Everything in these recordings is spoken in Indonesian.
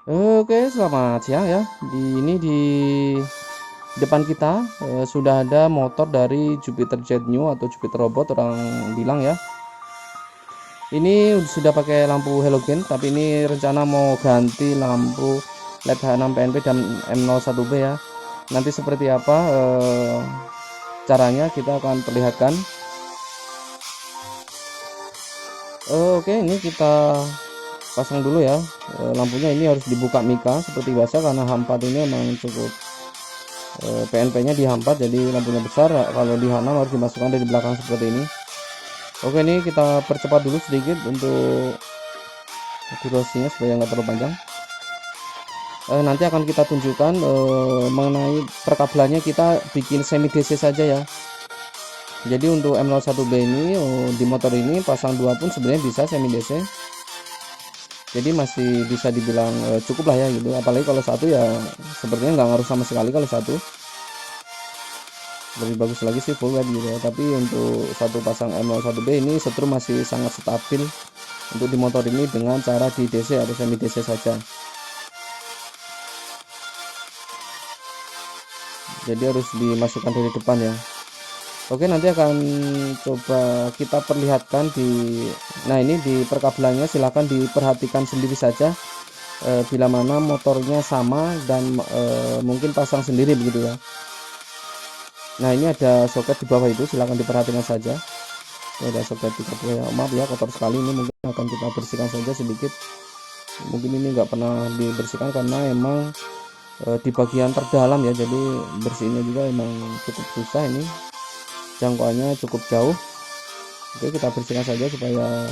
Oke, selamat siang ya. Di depan kita sudah ada motor dari Jupiter Jet New atau Jupiter Robot orang bilang ya. Ini sudah pakai lampu halogen, tapi ini rencana mau ganti lampu LED H6 PNP dan M01B ya. Nanti seperti apa caranya kita akan perlihatkan. Oke, ini kita pasang dulu ya. Lampunya ini harus dibuka mika seperti biasa karena H4 ini memang cukup PNP-nya di H4 jadi lampunya besar. Kalau di H6 harus dimasukkan dari belakang seperti ini. Oke, ini kita percepat dulu sedikit untuk durasinya supaya nggak terlalu panjang. Nanti akan kita tunjukkan mengenai perkabelannya, kita bikin semi DC saja ya. Jadi untuk M01B ini di motor ini pasang 2 pun sebenarnya bisa semi DC. Jadi masih bisa dibilang cukup lah ya gitu. Apalagi kalau satu ya sepertinya nggak ngaruh sama sekali kalau satu. Lebih bagus lagi sih full web gitu ya, tapi untuk satu pasang M01B ini setrum masih sangat stabil untuk di motor ini dengan cara di DC atau semi DC saja. Jadi harus dimasukkan dari depan ya. Oke, nanti akan coba kita perlihatkan nah ini di perkabelannya silahkan diperhatikan sendiri saja bila mana motornya sama dan mungkin pasang sendiri begitu ya. Nah ini ada soket di bawah itu, silahkan diperhatikan saja. Ini ada soket 30 ya, maaf ya kotor sekali, ini mungkin akan kita bersihkan saja sedikit. Mungkin ini nggak pernah dibersihkan karena emang di bagian terdalam ya, jadi bersihnya juga emang cukup susah, ini jangkauannya cukup jauh. Oke, kita bersihkan saja supaya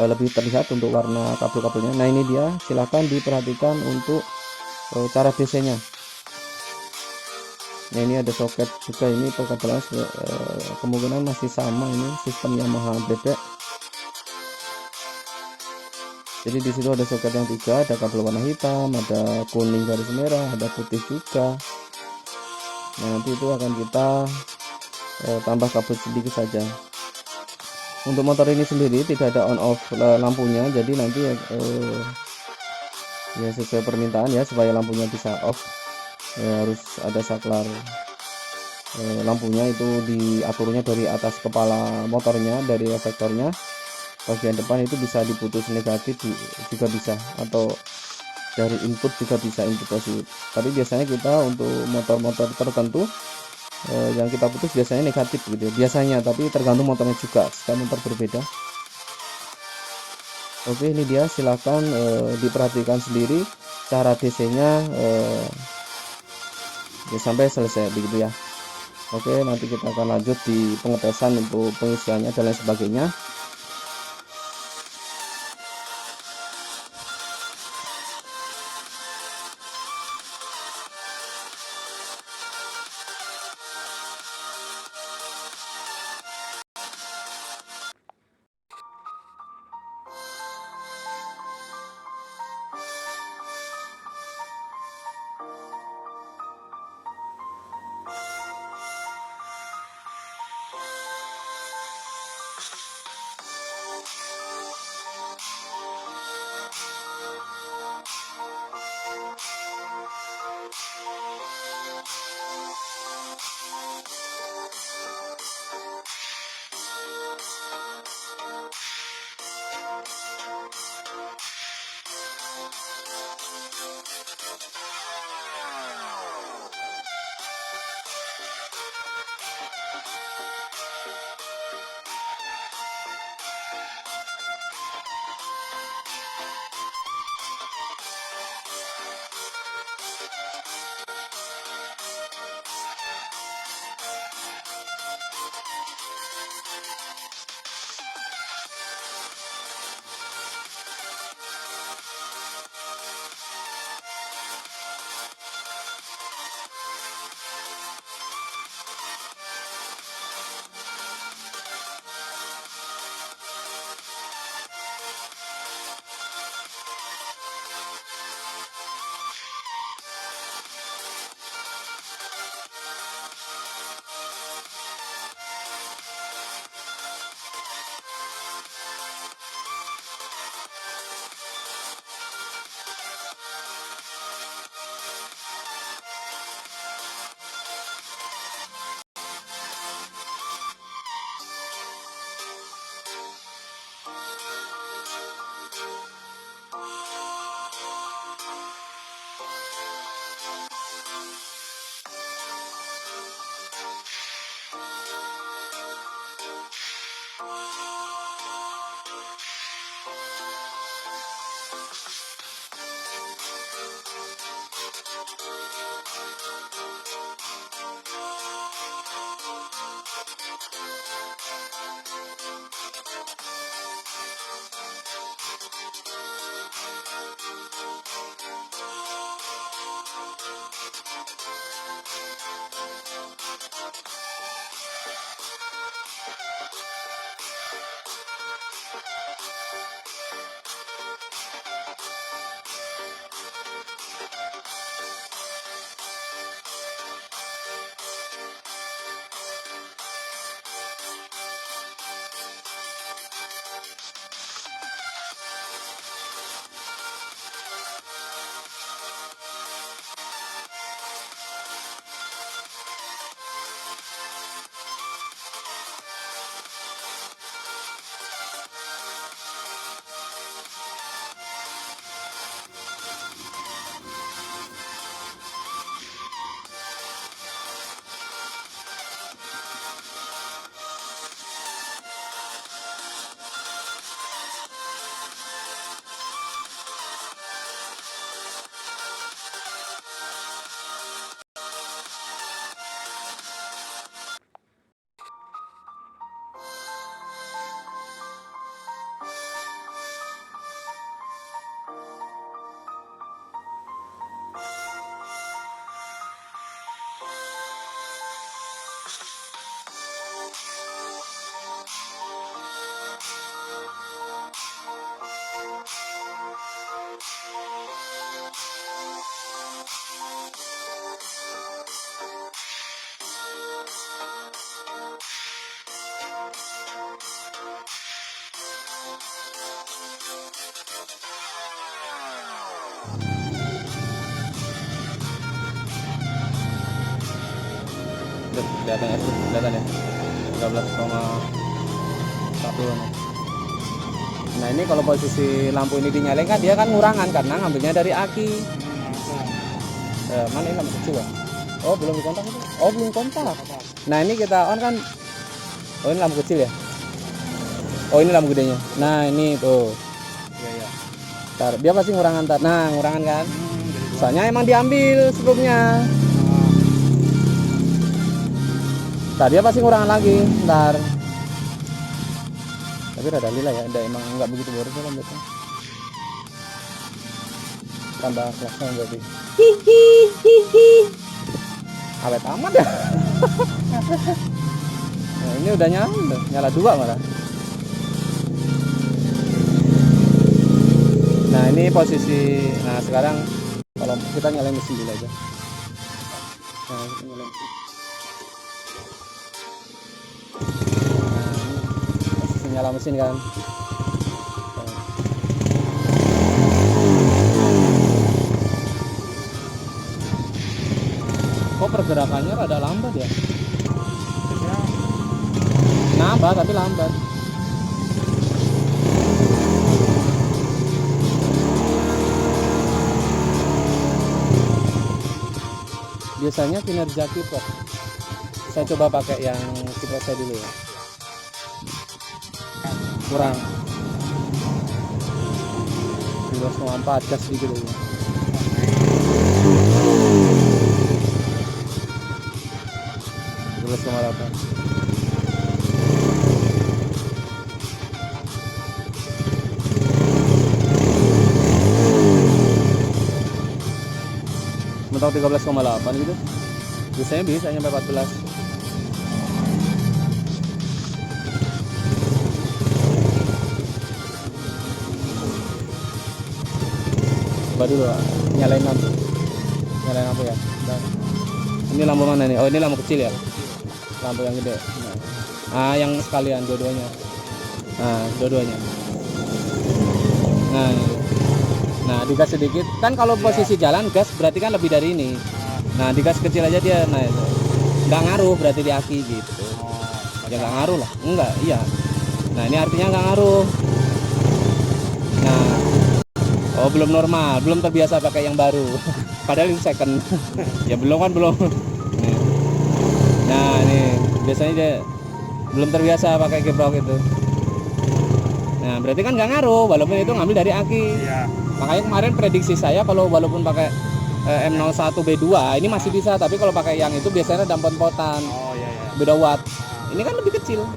lebih terlihat untuk warna kabel-kabelnya. Nah ini dia, silahkan diperhatikan untuk cara DC nya. Nah ini ada soket juga, ini perkabelan kemungkinan masih sama, ini sistem Yamaha bebek. Jadi di situ ada soket yang 3, ada kabel warna hitam, ada kuning garis merah, ada putih juga. Nah nanti itu akan kita tambah kabel sedikit saja. Untuk motor ini sendiri tidak ada on off lampunya, jadi nanti ya sesuai permintaan ya, supaya lampunya bisa off ya, harus ada saklar lampunya, itu diaturnya dari atas kepala motornya, dari reflektornya bagian depan itu bisa diputus negatif juga bisa, atau dari input juga bisa, input positif. Tapi biasanya kita untuk motor-motor tertentu yang kita putus biasanya negatif gitu biasanya, tapi tergantung motornya juga, setiap motor berbeda. Oke, ini dia, silahkan diperhatikan sendiri cara DC nya ya, sampai selesai begitu ya. Oke, nanti kita akan lanjut di pengetesan untuk pengisiannya dan lain sebagainya. Kelihatan ya, kelihatan ya, 13,1. Nah ini kalau posisi lampu ini dinyalain kan dia kan ngurangan karena ngambilnya dari aki. Mana ini lampu kecil ya? Oh belum dikontak itu? Oh belum kontak. Nah ini kita on kan. Oh ini lampu kecil ya? Oh ini lampu gedenya. Nah ini tuh. Iya. Ntar, dia pasti ngurangan ntar. Nah ngurangan kan? Soalnya emang diambil sebelumnya. Ntar dia pasti ngurangan lagi. Ntar. Tapi rada lila ya. Emang nggak begitu boros ya lampunya. Tambah klakson berarti. Awet amat ya. Nah, ini udah nyala 2 malah. Nah ini posisi. Nah sekarang kalau kita nyalain mesin dulu aja. Nah, kita nyalain mesin. Nah, ini posisi nyala mesin kan. Kok pergerakannya rada lambat ya? Nambah tapi lambat. Biasanya kinerja kiprok. Saya coba pakai yang kiprok saya dulu ya. Kurang 12,4 gas sedikit ya. Mentok 13,8 gitu. Biasanya bisa nyampe 14. Coba dulu nyalain lampu. Nyalain lampu ya. Bentar. Ini lampu mana nih? Oh, ini lampu kecil ya. Lampu yang gede. Nah, yang sekalian dua-duanya. Nah, dua-duanya. Nah, digas sedikit. Kan kalau posisi jalan gas berarti kan lebih dari ini. Nah, digas kecil aja dia. Nah, itu. Nggak ngaruh berarti di aki gitu. Ya nggak ngaruh lah. Enggak, iya. Nah, ini artinya nggak ngaruh. Nah, oh belum normal, belum terbiasa pakai yang baru. Padahal ini second. Ya belum kan belum. Nih. Nah, ini biasanya dia belum terbiasa pakai kiprok itu. Nah Nah, berarti kan nggak ngaruh walaupun itu ngambil dari aki. Iya. Makanya kemarin prediksi saya kalau walaupun pakai M01B2 ini masih bisa, tapi kalau pakai yang itu biasanya ada pot-potan. Oh iya iya. Beda watt. Ini kan lebih kecil.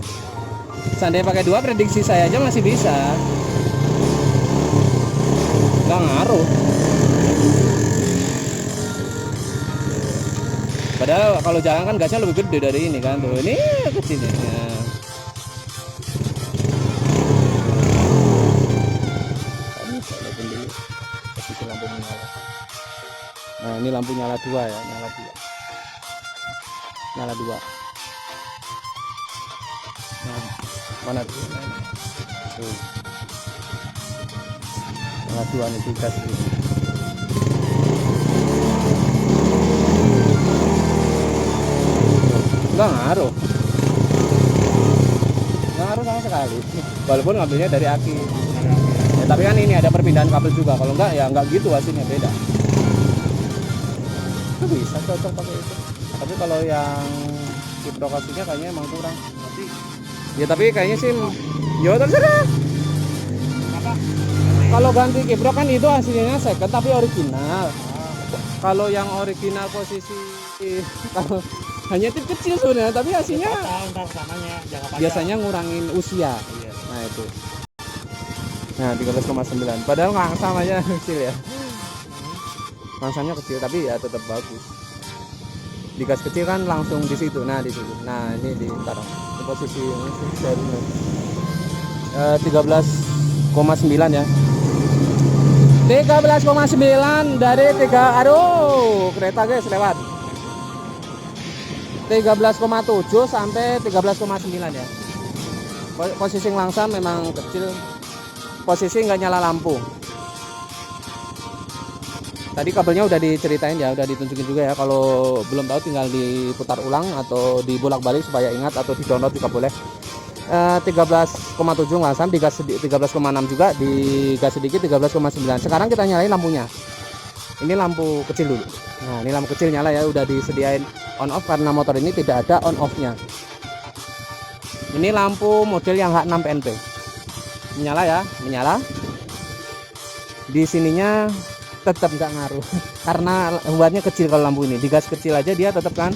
Seandainya pakai 2 prediksi saya aja masih bisa. Nggak ngaruh. Padahal kalau jalan kan gasnya lebih gede dari ini kan tuh. Ini kecil ya. Posisi lampu menyala. Nah, ini lampu nyala 2 ya, nyala 2. Nyala 2. Nah, mana tuh? Tuh. Nyala 2 nih gas ini. Nggak ngaruh sama sekali walaupun ngambilnya dari aki ya, tapi kan ini ada perpindahan kabel juga, kalau enggak ya enggak gitu hasilnya, beda. Itu bisa cocok pakai itu, tapi kalau yang kiprokasinya kayaknya emang kurang ya, tapi kayaknya sih ya terserah. Kalau ganti kiprok kan itu hasilnya second tapi original. Kalau yang original posisi kalau hanya tip kecil sebenarnya, tapi hasilnya biasanya ngurangin usia. Iya. Nah itu. Nah 13,9. Padahal ngangsamanya kecil ya. Ngangsamnya kecil tapi ya tetap bagus. Digas kecil kan langsung di situ. Nah di situ. Nah ini di sekarang di posisi dari 13,9 ya. 13,9 dari 3. Aduh, kereta guys lewat. 13,7 sampai 13,9 ya. Posisi langsam memang kecil. Posisi nggak nyala lampu. Tadi kabelnya udah diceritain ya, udah ditunjukin juga ya. Kalau belum tahu tinggal diputar ulang atau dibolak-balik supaya ingat, atau di-download juga boleh. 13,7 langsam, digas 13,6 juga, digas sedikit 13,9. Sekarang kita nyalain lampunya. Ini lampu kecil dulu. Nah, ini lampu kecil nyala ya, udah disediain on off karena motor ini tidak ada on off-nya. Ini lampu model yang H6PNP. Menyala ya, menyala. Di sininya tetap nggak ngaruh karena wattnya kecil. Kalau lampu ini digas kecil aja dia tetap kan,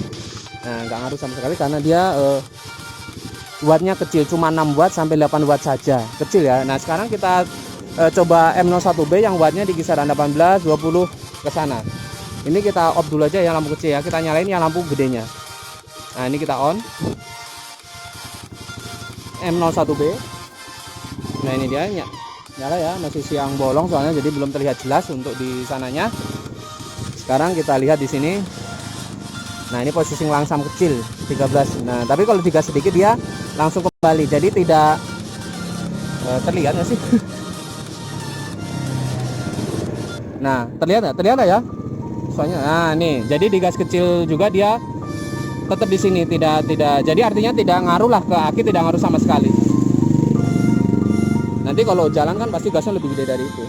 nah nggak ngaruh sama sekali karena dia wattnya kecil, cuma 6 watt sampai 8 watt saja, kecil ya. Nah sekarang kita coba M01B yang wattnya di kisaran 18 20 ke sana. Ini kita off dulu aja ya lampu kecil ya, kita nyalain yang lampu gedenya. Nah ini kita on M01B. Nah ini dia nyala ya, masih siang bolong soalnya jadi belum terlihat jelas untuk di sananya. Sekarang kita lihat di sini. Nah ini posisi langsam kecil 13. Nah tapi kalau digas sedikit dia langsung kembali, jadi tidak terlihat nggak sih? Nah terlihat nggak ya? Soalnya nah nih, jadi digas kecil juga dia tetap di sini, tidak. Jadi artinya tidak ngaruh lah ke aki, tidak ngaruh sama sekali. Nanti kalau jalan kan pasti gasnya lebih gede dari itu.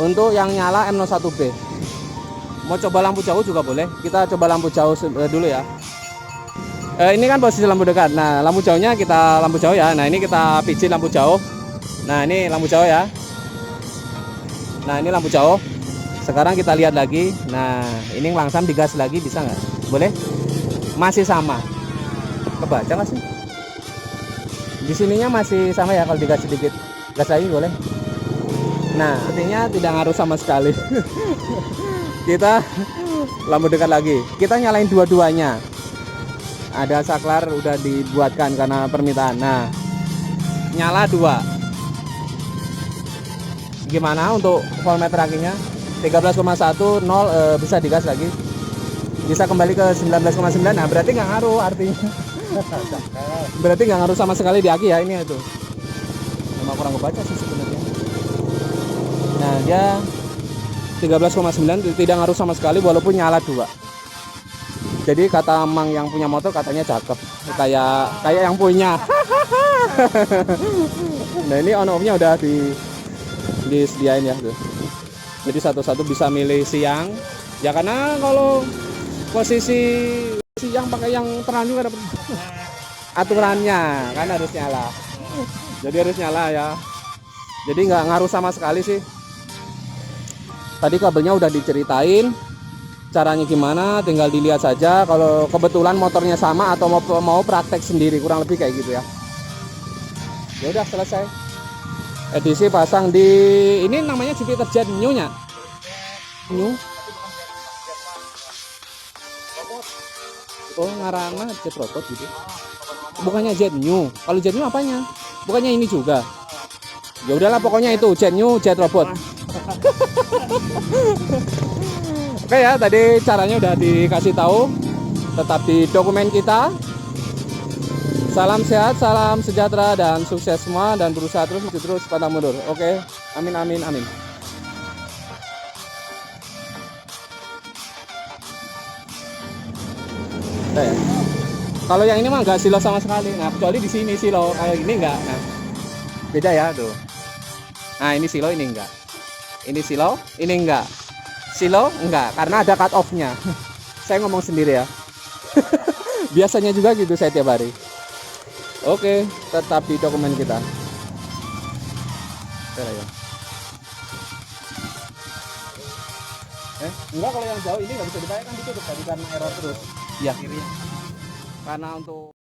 Untuk yang nyala M01B, mau coba lampu jauh juga boleh. Kita coba lampu jauh dulu ya. Ini kan posisi lampu dekat. Nah lampu jauhnya kita lampu jauh ya. Nah ini kita pijit lampu jauh. Nah ini lampu jauh ya. Nah ini lampu jauh. Sekarang kita lihat lagi. Nah ini langsam digas lagi, bisa nggak? Boleh? Masih sama. Kebaca nggak sih? Di sininya masih sama ya, kalau digas sedikit. Gas lagi boleh. Nah artinya tidak ngaruh sama sekali. Kita lampu dekat lagi, kita nyalain dua-duanya. Ada saklar udah dibuatkan karena permintaan. Nah nyala 2. Gimana untuk voltmeter akinya? 13,1 0 bisa digas lagi, bisa kembali ke 19,9. Nah berarti nggak ngaruh artinya. Berarti nggak ngaruh sama sekali di aki ya ini itu. Memang kurang kebaca sih sebenarnya. Nah dia 13,9 tidak ngaruh sama sekali walaupun nyala 2. Jadi kata Mang yang punya motor katanya cakep, kayak yang punya. Nah ini on off-nya udah disediain ya tuh. Jadi satu-satu bisa milih siang. Ya karena kalau posisi siang pakai yang terang juga dapat aturannya kan harus nyala. Jadi harus nyala ya. Jadi nggak ngaruh sama sekali sih. Tadi kabelnya udah diceritain caranya gimana, tinggal dilihat saja. Kalau kebetulan motornya sama atau mau praktek sendiri, kurang lebih kayak gitu ya. Ya udah selesai. Edisi pasang di ini namanya Jupiter Jet New-nya. New. Oh, ngarana Jet Robot gitu. Bukannya Jet New. Kalau Jet New apanya? Bukannya ini juga. Ya udahlah pokoknya itu Jet New, Jet Robot. Oke ya, tadi caranya udah dikasih tahu. Tetap di dokumen kita. Salam sehat, salam sejahtera dan sukses semua dan berusaha terus pantang mundur. Oke. Amin amin amin. Udah ya. Kalau yang ini mah nggak silo sama sekali. Nah, kecuali di sini silo, kayak gini nggak. Nah, beda ya tuh. Nah, ini silo, ini enggak. Ini silo, ini enggak. Silo enggak, karena ada cut off-nya. Saya ngomong sendiri ya. Biasanya juga gitu saya tiap hari. Oke, tetap di dokumen kita. Ya. Enggak, kalau yang jauh ini nggak bisa dipakai kan ditutup tadi karena error terus. Iya. Karena untuk